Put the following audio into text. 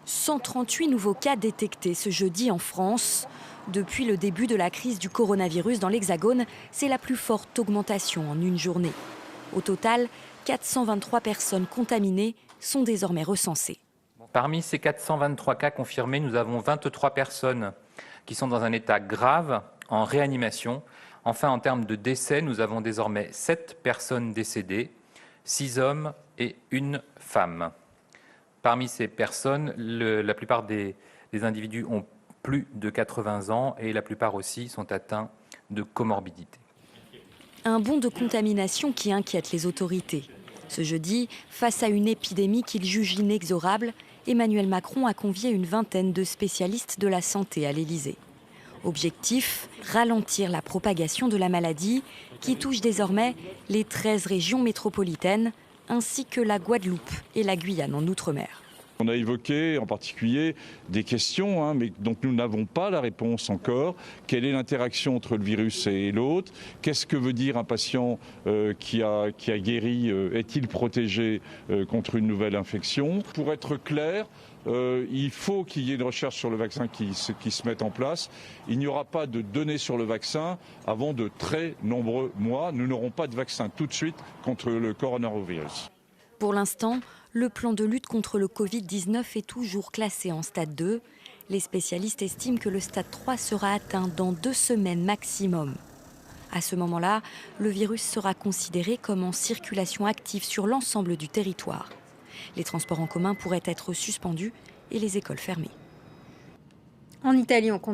138 nouveaux cas détectés ce jeudi en France. Depuis le début de la crise du coronavirus dans l'Hexagone, c'est la plus forte augmentation en une journée. Au total, 423 personnes contaminées sont désormais recensées. Parmi ces 423 cas confirmés, nous avons 23 personnes qui sont dans un état grave en réanimation. Enfin, en termes de décès, nous avons désormais 7 personnes décédées, 6 hommes et 1 femme. Parmi ces personnes, la plupart des individus ont plus de 80 ans et la plupart aussi sont atteints de comorbidités. Un bond de contamination qui inquiète les autorités. Ce jeudi, face à une épidémie qu'il juge inexorable, Emmanuel Macron a convié une vingtaine de spécialistes de la santé à l'Élysée. Objectif, ralentir la propagation de la maladie qui touche désormais les 13 régions métropolitaines ainsi que la Guadeloupe et la Guyane en Outre-mer. On a évoqué en particulier des questions, mais dont nous n'avons pas la réponse encore. Quelle est l'interaction entre le virus et l'autre? Qu'est-ce que veut dire un patient qui a guéri? Est-il protégé contre une nouvelle infection? Pour être clair, il faut qu'il y ait une recherche sur le vaccin qui se mette en place. Il n'y aura pas de données sur le vaccin avant de très nombreux mois. Nous n'aurons pas de vaccin tout de suite contre le coronavirus. Pour l'instant, le plan de lutte contre le Covid-19 est toujours classé en stade 2. Les spécialistes estiment que le stade 3 sera atteint dans 2 semaines maximum. À ce moment-là, le virus sera considéré comme en circulation active sur l'ensemble du territoire. Les transports en commun pourraient être suspendus et les écoles fermées. En Italie, on compte